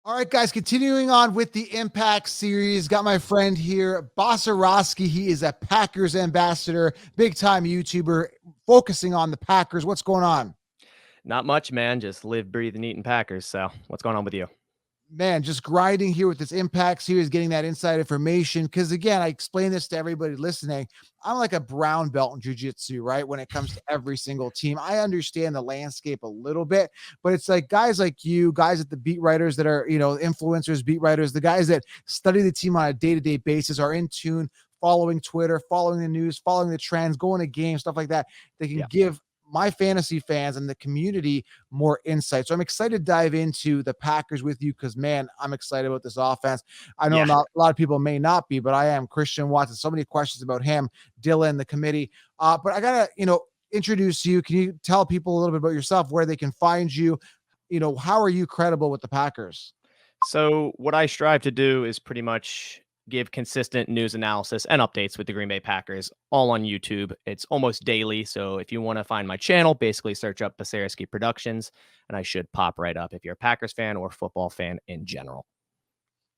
All right, guys, continuing on with the Impact series. Got my friend here, Bararaski. He is a Packers ambassador, big time YouTuber, focusing on the Packers. What's going on? Not much, man. Just live, breathe, and eat in Packers. So what's going on with you? Man, just grinding here with this Impact series, getting that inside information. Because again, I explain this to everybody listening. I'm like a brown belt in jiu-jitsu, right? When it comes to every single team, I understand the landscape a little bit, but it's like guys like you, guys at the beat writers that are, influencers, beat writers, the guys that study the team on a day-to-day basis, are in tune, following Twitter, following the news, following the trends, going to games, stuff like that. They can give my fantasy fans and the community more insight. So I'm excited to dive into the Packers with you because, man, I'm excited about this offense. I know not a lot of people may not be, but I am. Christian Watson, so many questions about him, Dylan, the committee. But I got to, introduce you. Can you tell people a little bit about yourself, where they can find you? How are you credible with the Packers? So what I strive to do is pretty much give consistent news analysis and updates with the Green Bay Packers all on YouTube. It's almost daily. So if you want to find my channel, basically search up Bararaski Productions and I should pop right up if you're a Packers fan or football fan in general.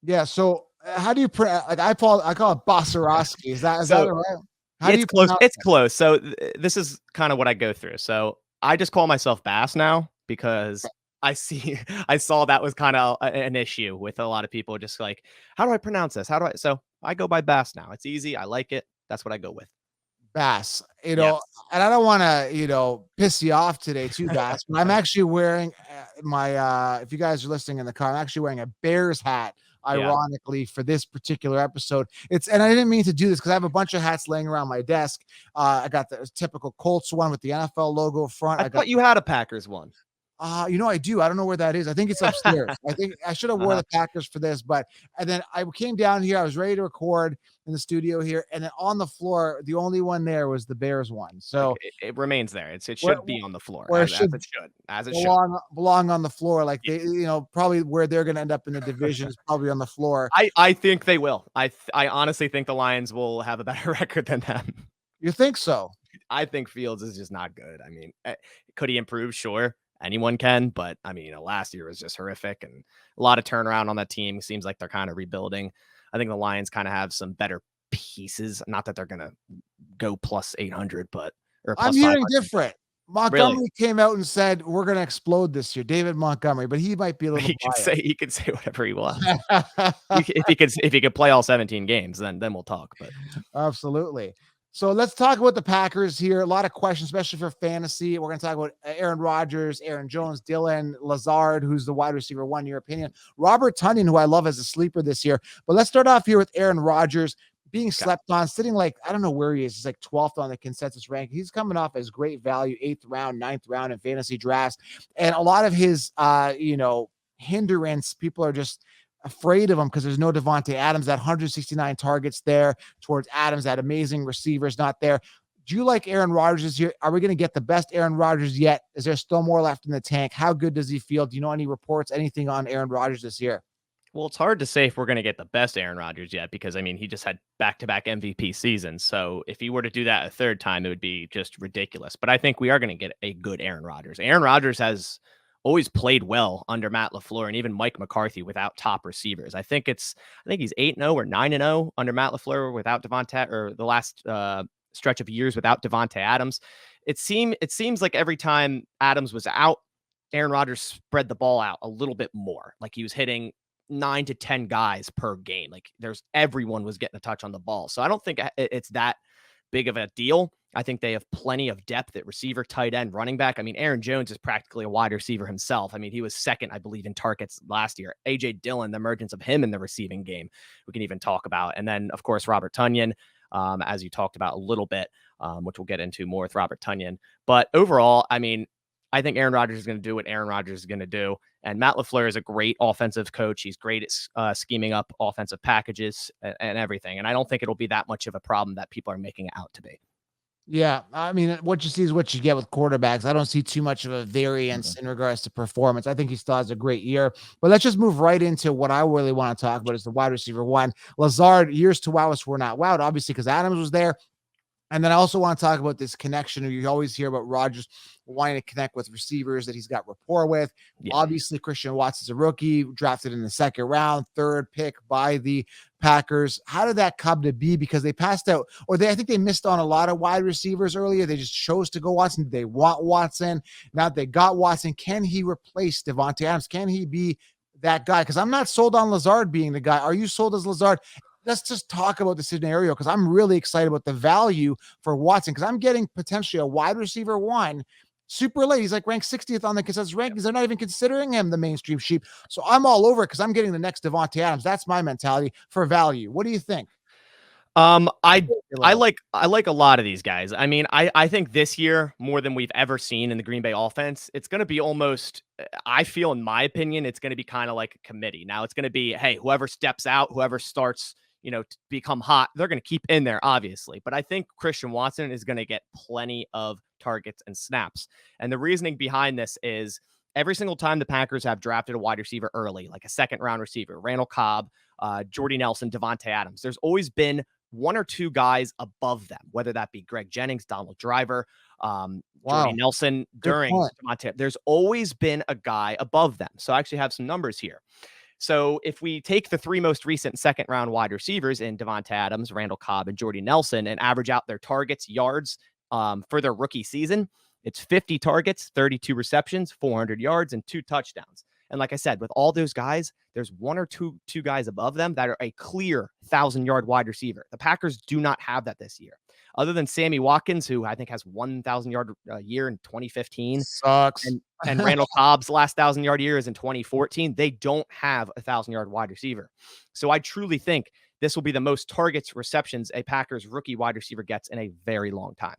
Yeah. So how do you I call it Bararaski. Is that right? How do you close? It's that? close. So this is kind of what I go through. So I just call myself Bass now because I saw that was kind of an issue with a lot of people. Just like, how do I pronounce this? So I go by Bass now. It's easy. I like it. That's what I go with. Bass, Yes. and I don't want to, piss you off today too, Bass, but I'm actually wearing if you guys are listening in the car, I'm actually wearing a Bears hat, ironically, for this particular episode. And I didn't mean to do this because I have a bunch of hats laying around my desk. I got the typical Colts one with the NFL logo front. I thought you had a Packers one. I do. I don't know where that is. I think it's upstairs. I think I should have wore the Packers for this, and then I came down here. I was ready to record in the studio here, and then on the floor, the only one there was the Bears one. So it remains there. It should be on the floor as it belong on the floor. Like they, probably where they're going to end up in the division is probably on the floor. I think they will. I honestly think the Lions will have a better record than them. You think so? I think Fields is just not good. I mean, could he improve? Sure. Anyone can, but I mean, last year was just horrific and a lot of turnaround on that team. Seems like they're kind of rebuilding. I think the Lions kind of have some better pieces. Not that they're going to go plus 800, but I'm hearing different. Montgomery came out and said, we're going to explode this year. David Montgomery, but he might be a little he can say whatever he wants. if he could play all 17 games, then we'll talk. But absolutely. So let's talk about the Packers here. A lot of questions, especially for fantasy. We're going to talk about Aaron Rodgers, Aaron Jones, Dylan, Lazard, who's the wide receiver one, in your opinion. Robert Tonyan, who I love as a sleeper this year. But let's start off here with Aaron Rodgers being slept on, sitting like, I don't know where he is. He's like 12th on the consensus rank. He's coming off as great value, 8th round, 9th round in fantasy drafts. And a lot of his, hindrance, people are just afraid of him because there's no Devontae Adams. That 169 targets there towards Adams, that amazing receivers not there. Do you like Aaron Rodgers this year? Are we going to get the best Aaron Rodgers yet? Is there still more left in the tank? How good does he feel? Do you know any reports, anything on Aaron Rodgers this year? Well, it's hard to say if we're going to get the best Aaron Rodgers yet because, I mean, he just had back-to-back MVP seasons. So if he were to do that a third time, it would be just ridiculous. But I think we are going to get a good Aaron Rodgers. Aaron Rodgers has always played well under Matt LaFleur and even Mike McCarthy without top receivers. I think he's 8-0 or 9-0 under Matt LaFleur without Devontae, or the last stretch of years without Devontae Adams. It seems like every time Adams was out, Aaron Rodgers spread the ball out a little bit more. Like he was hitting 9 to 10 guys per game. Like everyone was getting a touch on the ball. So I don't think it's that big of a deal. I think they have plenty of depth at receiver, tight end, running back. I mean, Aaron Jones is practically a wide receiver himself. I mean, he was second, I believe, in targets last year. A.J. Dillon, the emergence of him in the receiving game, we can even talk about. And then, of course, Robert Tonyan, as you talked about a little bit, which we'll get into more with Robert Tonyan. But overall, I mean, I think Aaron Rodgers is going to do what Aaron Rodgers is going to do. And Matt LaFleur is a great offensive coach. He's great at scheming up offensive packages and everything. And I don't think it'll be that much of a problem that people are making it out to be. Yeah, I mean, what you see is what you get with quarterbacks. I don't see too much of a variance in regards to performance. I think he still has a great year. But let's just move right into what I really want to talk about is the wide receiver one. Lazard, years to wow us were not wowed, obviously, because Adams was there. And then I also want to talk about this connection. You always hear about Rodgers wanting to connect with receivers that he's got rapport with. Yeah. Obviously, Christian Watson's a rookie, drafted in the second round, third pick by the Packers. How did that come to be? Because they passed out, or I think they missed on a lot of wide receivers earlier. They just chose to go Watson. They want Watson. Now that they got Watson, can he replace Devontae Adams? Can he be that guy? Because I'm not sold on Lazard being the guy. Are you sold as Lazard? Let's just talk about the scenario, because I'm really excited about the value for Watson, because I'm getting potentially a wide receiver one super late. He's like ranked 60th on the consensus rankings. They're not even considering him the mainstream sheep. So I'm all over it because I'm getting the next Devontae Adams. That's my mentality for value. What do you think? I like a lot of these guys. I mean, I think this year, more than we've ever seen in the Green Bay offense, it's going to be almost, I feel, in my opinion, it's going to be kind of like a committee. Now it's going to be, hey, whoever steps out, whoever starts, to become hot, they're going to keep in there, obviously. But I think Christian Watson is going to get plenty of targets and snaps. And the reasoning behind this is every single time the Packers have drafted a wide receiver early, like a second round receiver, Randall Cobb, Jordy Nelson, Devontae Adams, there's always been one or two guys above them, whether that be Greg Jennings, Donald Driver, Jordy Nelson during Devontae. There's always been a guy above them. So I actually have some numbers here. So if we take the three most recent second round wide receivers in Devontae Adams, Randall Cobb, and Jordy Nelson and average out their targets, yards for their rookie season, it's 50 targets, 32 receptions, 400 yards, and 2 touchdowns. And like I said, with all those guys, there's one or two guys above them that are a clear 1,000-yard wide receiver. The Packers do not have that this year. Other than Sammy Watkins, who I think has 1,000-yard year in 2015. Sucks. And Randall Cobb's last 1,000-yard year is in 2014. They don't have a 1,000-yard wide receiver. So I truly think this will be the most targets, receptions a Packers rookie wide receiver gets in a very long time.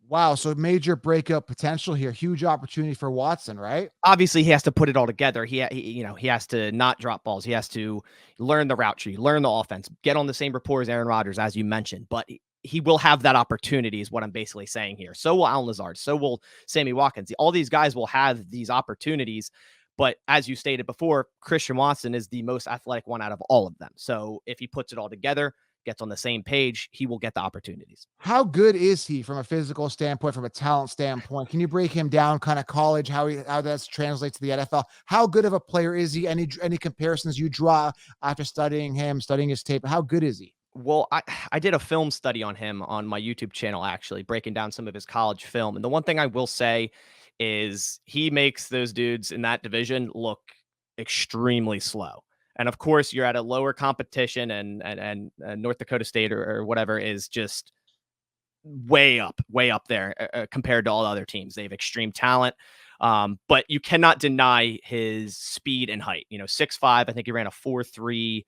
Wow. So major breakout potential here. Huge opportunity for Watson, right? Obviously, he has to put it all together. He has to not drop balls. He has to learn the route tree, learn the offense, get on the same rapport as Aaron Rodgers, as you mentioned. But he will have that opportunity, is what I'm basically saying here. So will Allen Lazard. So will Sammy Watkins. All these guys will have these opportunities. But as you stated before, Christian Watson is the most athletic one out of all of them. So if he puts it all together, gets on the same page, he will get the opportunities. How good is he from a physical standpoint, from a talent standpoint? Can you break him down, kind of college, how that translates to the NFL? How good of a player is he? Any comparisons you draw after studying him, studying his tape? How good is he? Well, I did a film study on him on my YouTube channel, actually, breaking down some of his college film. And the one thing I will say is he makes those dudes in that division look extremely slow. And of course, you're at a lower competition, and North Dakota State or whatever is just way up there compared to all other teams. They have extreme talent, but you cannot deny his speed and height. 6'5", I think he ran a 4.3.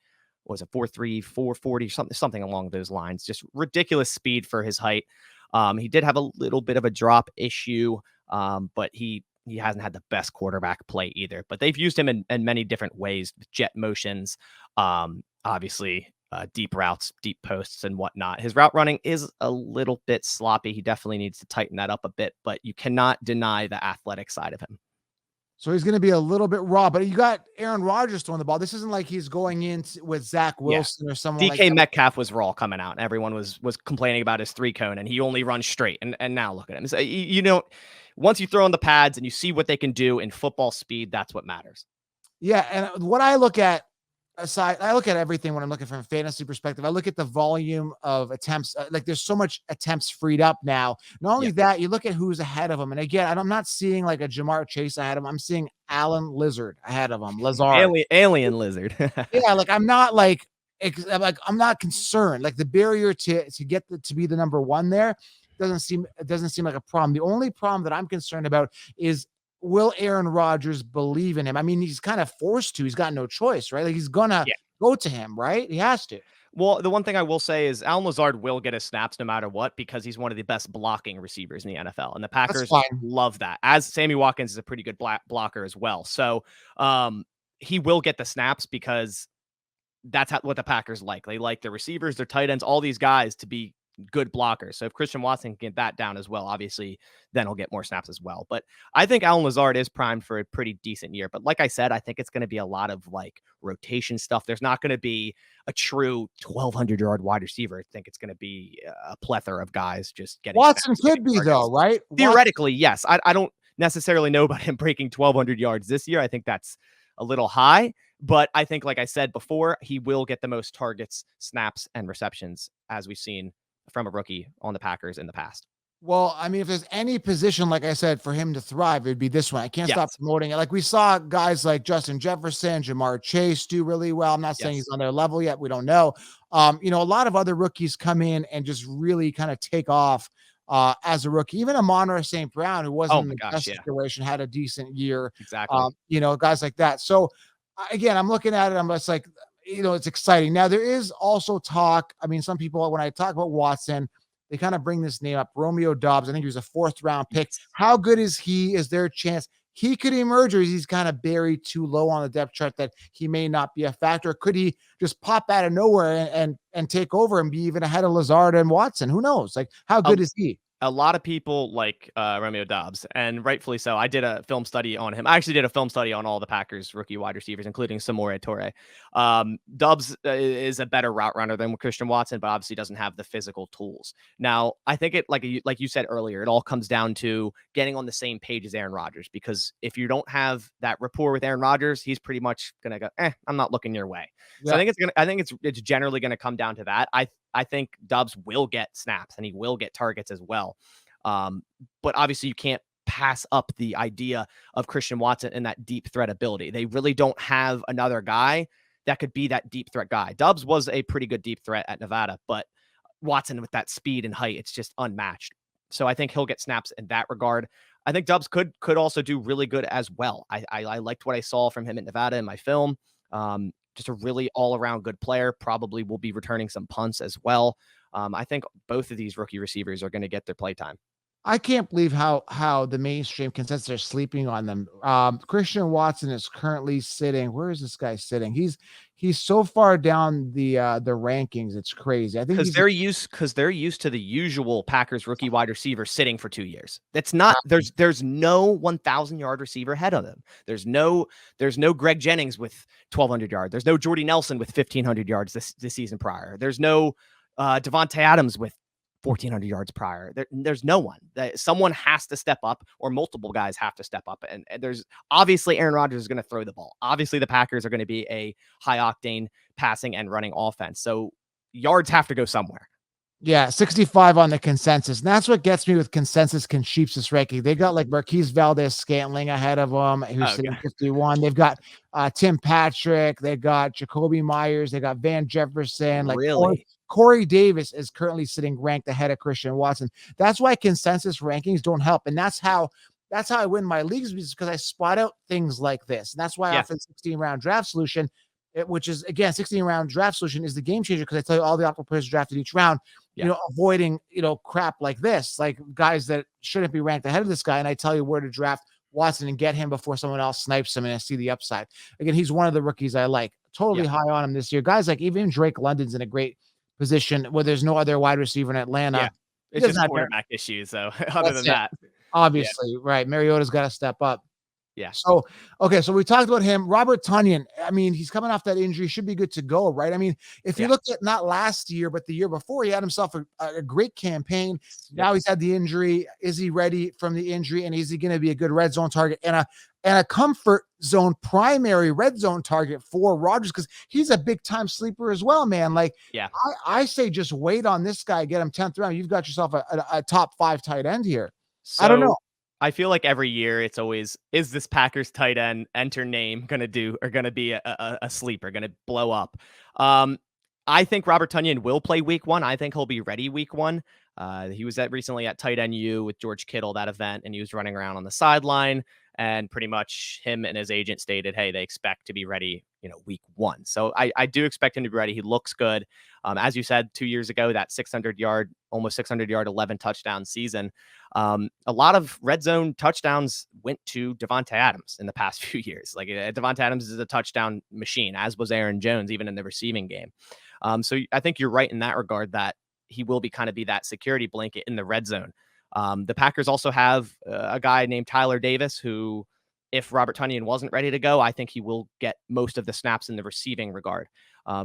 Was it 4.3, 4.40, something along those lines. Just ridiculous speed for his height. He did have a little bit of a drop issue, but he hasn't had the best quarterback play either. But they've used him in many different ways, jet motions, obviously deep routes, deep posts, and whatnot. His route running is a little bit sloppy. He definitely needs to tighten that up a bit, but you cannot deny the athletic side of him. So he's going to be a little bit raw, but you got Aaron Rodgers throwing the ball. This isn't like he's going in with Zach Wilson or someone like that. DK Metcalf was raw coming out. Everyone was complaining about his 3-cone, and he only runs straight. And now look at him. So, once you throw on the pads and you see what they can do in football speed, that's what matters. Yeah, and what I look at I look at everything when I'm looking from a fantasy perspective. I look at the volume of attempts. Like there's so much attempts freed up now. Not only that, you look at who's ahead of him. And again, I'm not seeing like a Jamar Chase ahead of him. I'm seeing Alan Lizard ahead of him. Lazard. Alien Lizard. Yeah, like I'm not I'm not concerned. Like the barrier to get to be the number one there doesn't seem like a problem. The only problem that I'm concerned about is, will Aaron Rodgers believe in him? I mean, he's kind of forced to. He's got no choice, right? Like he's gonna go to him, right? He has to. Well, the one thing I will say is Allen Lazard will get his snaps no matter what, because he's one of the best blocking receivers in the NFL, and the Packers love that. As Sammy Watkins is a pretty good blocker as well, so he will get the snaps because that's what the Packers like. They like the receivers, their tight ends, all these guys to be good blockers. So if Christian Watson can get that down as well, obviously, then he'll get more snaps as well. But I think Alan Lazard is primed for a pretty decent year. But like I said, I think it's going to be a lot of like rotation stuff. There's not going to be a true 1,200-yard wide receiver. I think it's going to be a plethora of guys just getting Watson snaps, could getting be targets. though, right? Theoretically, yes. I don't necessarily know about him breaking 1,200 yards this year. I think that's a little high. But I think, like I said before, he will get the most targets, snaps, and receptions as we've seen from a rookie on the Packers in the past. Well, I mean, if there's any position, like I said, for him to thrive, it'd be this one. I can't stop Yes. promoting it. Like we saw guys like Justin Jefferson, Jamar Chase do really well. I'm not saying Yes. he's on their level yet. We don't know. A lot of other rookies come in and just really kind of take off as a rookie. Even Amon-Ra St. Brown, who Oh wasn't in my the gosh. best Yeah. situation, had a decent year. Exactly. Guys like that. So again, I'm looking at it. I'm just like, it's exciting. Now there is also talk. I mean, some people, when I talk about Watson, they kind of bring this name up, Romeo Doubs. I think he was a 4th round pick. Yes. How good is he? Is there a chance he could emerge, or is he's kind of buried too low on the depth chart that he may not be a factor? Could he just pop out of nowhere and take over and be even ahead of Lazard and Watson? Who knows? Like, how good is he? A lot of people like Romeo Doubs, and rightfully so. I did a film study on him. I actually did a film study on all the Packers rookie wide receivers, including Samori Toure. Doubs is a better route runner than Christian Watson, but obviously doesn't have the physical tools. Now, I think it, like you said earlier, it all comes down to getting on the same page as Aaron Rodgers, because if you don't have that rapport with Aaron Rodgers, he's pretty much gonna go, I'm not looking your way. Yeah. So I think it's generally gonna come down to that. I think Doubs will get snaps and he will get targets as well. But obviously you can't pass up the idea of Christian Watson and that deep threat ability. They really don't have another guy that could be that deep threat guy. Doubs was a pretty good deep threat at Nevada, but Watson with that speed and height, it's just unmatched. So I think he'll get snaps in that regard. I think Doubs could also do really good as well. I liked what I saw from him at Nevada in my film. Just a really all-around good player. Probably will be returning some punts as well. I think both of these rookie receivers are going to get their play time. I can't believe how the mainstream consensus are sleeping on them. Christian Watson is currently sitting. Where is this guy sitting? He's so far down the rankings. It's crazy. I think Because they're used to the usual Packers rookie wide receiver sitting for 2 years. That's not there's no 1,000-yard receiver ahead of them. There's no Greg Jennings with 1,200 yards. There's no Jordy Nelson with 1,500 yards this season prior. There's no Devontae Adams with 1,400 yards prior. There's no one. Someone has to step up, or multiple guys have to step up. And there's obviously Aaron Rodgers is going to throw the ball. Obviously, the Packers are going to be a high octane passing and running offense. So yards have to go somewhere. Yeah, 65 on the consensus. And that's what gets me with consensus Sheeps' ranking. They got like Marquise Valdez-Scantling ahead of them, who's sitting 51. They've got Tim Patrick. They got Jacoby Myers. They got Van Jefferson. Like Really? Corey Davis is currently sitting ranked ahead of Christian Watson. That's why consensus rankings don't help. And that's how I win my leagues, because I spot out things like this. And that's why I offer the 16-round draft solution, which is, again, 16-round draft solution is the game changer, because I tell you all the optimal players drafted each round, avoiding, crap like this, like guys that shouldn't be ranked ahead of this guy. And I tell you where to draft Watson and get him before someone else snipes him, and I see the upside. Again, he's one of the rookies I like. Totally high on him this year. Guys like even Drake London's in a great position where there's no other wide receiver in Atlanta. Yeah. It's just quarterback issues, though. Other than that, obviously, right. Mariota's got to step up. Yeah. So we talked about him. Robert Tonyan, I mean, he's coming off that injury, should be good to go, right? I mean, if you look at not last year, but the year before, he had himself a great campaign. Now he's had the injury. Is he ready from the injury? And is he going to be a good red zone target and a comfort zone primary red zone target for Rodgers? Because he's a big time sleeper as well, man. Like, I say just wait on this guy, get him 10th round. You've got yourself a top 5 tight end here. So, I don't know. I feel like every year it's always, is this Packers tight end enter name going to be a sleeper, going to blow up? I think Robert Tonyan will play week 1. I think he'll be ready week 1. He was recently at tight end U with George Kittle, that event, and he was running around on the sideline, and pretty much him and his agent stated, hey, they expect to be ready, week 1. So I do expect him to be ready. He looks good. As you said, 2 years ago, that almost 600 yard, 11 touchdown season. A lot of red zone touchdowns went to Devontae Adams in the past few years. Like, Devontae Adams is a touchdown machine, as was Aaron Jones, even in the receiving game. So I think you're right in that regard, that he will be kind of be that security blanket in the red zone. The Packers also have a guy named Tyler Davis who, if Robert Tonyan wasn't ready to go, I think he will get most of the snaps in the receiving regard.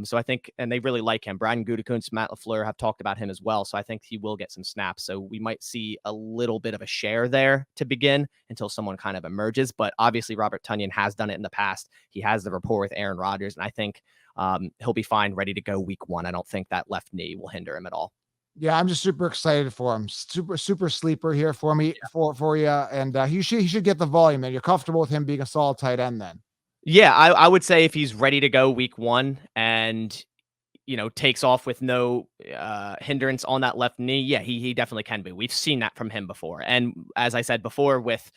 So I think, and they really like him. Brian Gutekunst, Matt LaFleur have talked about him as well. So I think he will get some snaps. So we might see a little bit of a share there to begin until someone kind of emerges. But obviously, Robert Tonyan has done it in the past. He has the rapport with Aaron Rodgers, and I think he'll be fine, ready to go week 1. I don't think that left knee will hinder him at all. Yeah, I'm just super excited for him. Super sleeper here for me, for you. And he should get the volume. And you're comfortable with him being a solid tight end then. Yeah, I would say if he's ready to go week 1 and takes off with no hindrance on that left knee, yeah, he definitely can be. We've seen that from him before. And as I said before, with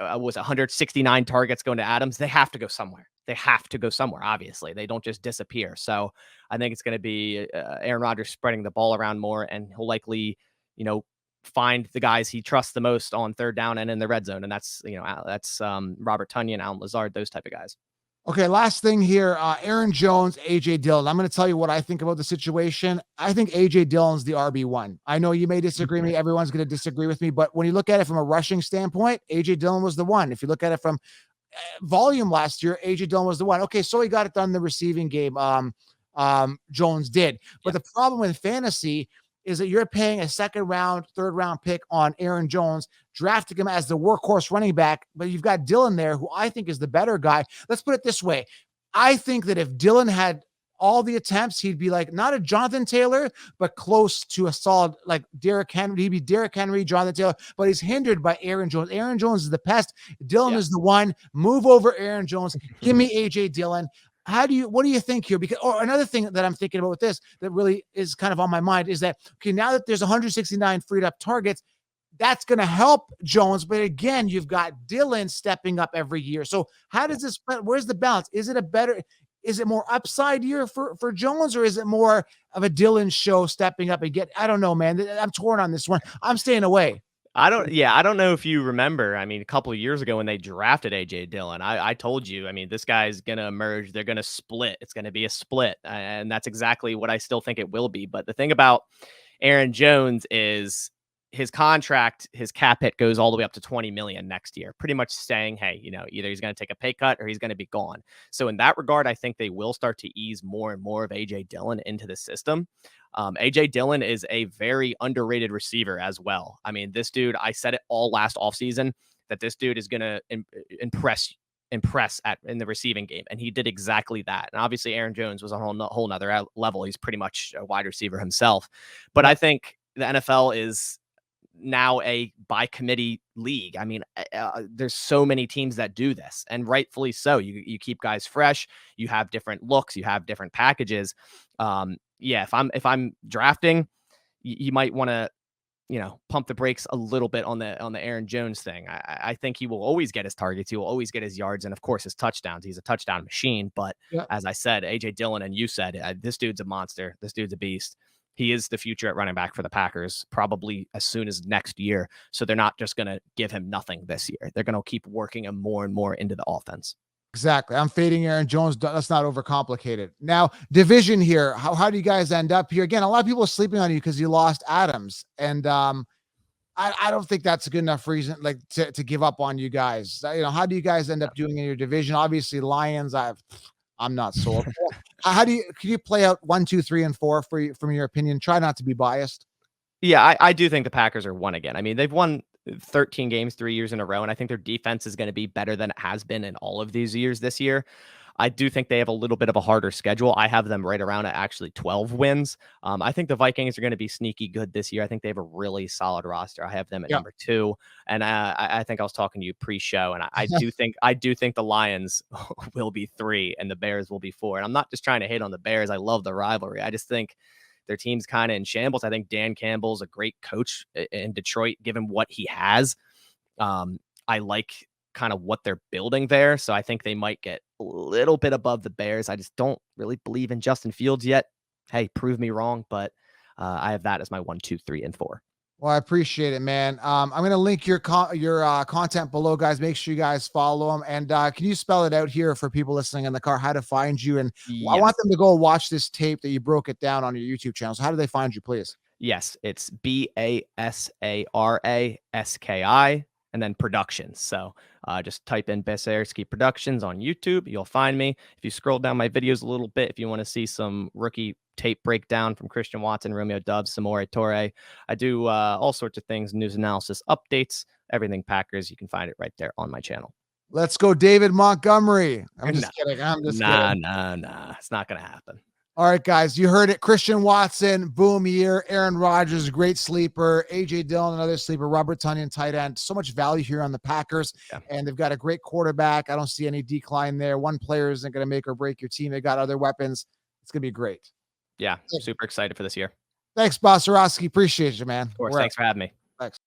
was 169 targets going to Adams, they have to go somewhere. They have to go somewhere. Obviously, they don't just disappear. So I think it's going to be Aaron Rodgers spreading the ball around more, and he'll likely, find the guys he trusts the most on third down and in the red zone, and that's Robert Tonyan, Alan Lazard, those type of guys. Okay, last thing here, Aaron Jones, AJ Dillon. I'm going to tell you what I think about the situation. I think AJ Dillon's the RB1. I know you may disagree with me. Everyone's going to disagree with me, but when you look at it from a rushing standpoint, AJ Dillon was the one. If you look at it from volume last year, AJ Dillon was the one. Okay, so he got it done in the receiving game. Jones did. But the problem with fantasy is that you're paying a second round, third round pick on Aaron Jones, drafting him as the workhorse running back, but you've got Dillon there, who I think is the better guy. Let's put it this way. I think that if Dillon had all the attempts, he'd be like not a Jonathan Taylor, but close to a solid, like Derrick Henry. He'd be Derrick Henry, Jonathan Taylor, but he's hindered by Aaron Jones. Aaron Jones is the pest. Dillon is the one. Move over Aaron Jones. Give me AJ Dillon. What do you think here? Because, or another thing that I'm thinking about with this that really is kind of on my mind is that, okay, now that there's 169 freed up targets, that's going to help Jones. But again, you've got Dillon stepping up every year. So how does this, where's the balance? Is it more upside year for Jones, or is it more of a Dillon show stepping up and I don't know, man. I'm torn on this one. I'm staying away. I don't know if you remember. I mean, a couple of years ago when they drafted AJ Dillon, I told you, I mean, this guy's going to emerge. They're going to split. It's going to be a split. And that's exactly what I still think it will be. But the thing about Aaron Jones is his contract, his cap hit goes all the way up to 20 million next year, pretty much saying, hey, either he's going to take a pay cut or he's going to be gone. So in that regard, I think they will start to ease more and more of AJ Dillon into the system. AJ Dillon is a very underrated receiver as well. I mean, this dude, I said it all last offseason that this dude is going to impress in the receiving game. And he did exactly that. And obviously Aaron Jones was a whole nother level. He's pretty much a wide receiver himself. But I think the NFL is now a by committee league. I mean, there's so many teams that do this, and rightfully so. You keep guys fresh. You have different looks. You have different packages. If I'm drafting, you might want to, pump the brakes a little bit on the Aaron Jones thing. I think he will always get his targets. He will always get his yards, and of course his touchdowns. He's a touchdown machine. But as I said, AJ Dillon, and you said, this dude's a monster. This dude's a beast. He is the future at running back for the Packers, probably as soon as next year. So they're not just going to give him nothing this year. They're going to keep working him more and more into the offense. Exactly. I'm fading Aaron Jones. Let's not overcomplicate it. Now, division here. How do you guys end up here? Again, a lot of people are sleeping on you because you lost Adams. And I don't think that's a good enough reason to give up on you guys. How do you guys end up doing in your division? Obviously, Lions, I'm not sold. Can you play out 1, 2, 3, and 4 from your opinion? Try not to be biased. Yeah, I do think the Packers are won again. I mean, they've won 13 games 3 years in a row, and I think their defense is going to be better than it has been in all of these years this year. I do think they have a little bit of a harder schedule. I have them right around at actually 12 wins. I think the Vikings are going to be sneaky good this year. I think they have a really solid roster. I have them at number 2, and I think I was talking to you pre-show, and I do think the Lions will be 3 and the Bears will be 4. And I'm not just trying to hate on the Bears. I love the rivalry. I just think their team's kind of in shambles. I think Dan Campbell's a great coach in Detroit, given what he has. I like kind of what they're building there. So I think they might get a little bit above the Bears. I just don't really believe in Justin Fields yet. Hey, prove me wrong, but I have that as my 1, 2, 3, and 4. Well, I appreciate it, man. I'm going to link your content below, guys. Make sure you guys follow them. And can you spell it out here for people listening in the car, how to find you? And I want them to go watch this tape that you broke it down on your YouTube channel. So how do they find you, please? Yes, it's Basaraski and then Productions. So just type in Basaraski Productions on YouTube. You'll find me. If you scroll down my videos a little bit, if you want to see some rookie tape breakdown from Christian Watson, Romeo Doubs, Samori Torre, I do all sorts of things, news analysis, updates, everything Packers. You can find it right there on my channel. Let's go, David Montgomery. I'm just Nah. kidding. I'm just kidding. Nah. It's not going to happen. All right, guys, you heard it. Christian Watson, boom year. Aaron Rodgers, great sleeper. A.J. Dillon, another sleeper. Robert Tonyan, tight end. So much value here on the Packers, and they've got a great quarterback. I don't see any decline there. One player isn't going to make or break your team. They got other weapons. It's going to be great. Yeah, super excited for this year. Thanks, Bararaski. Appreciate you, man. Of course, thanks for having me. Thanks.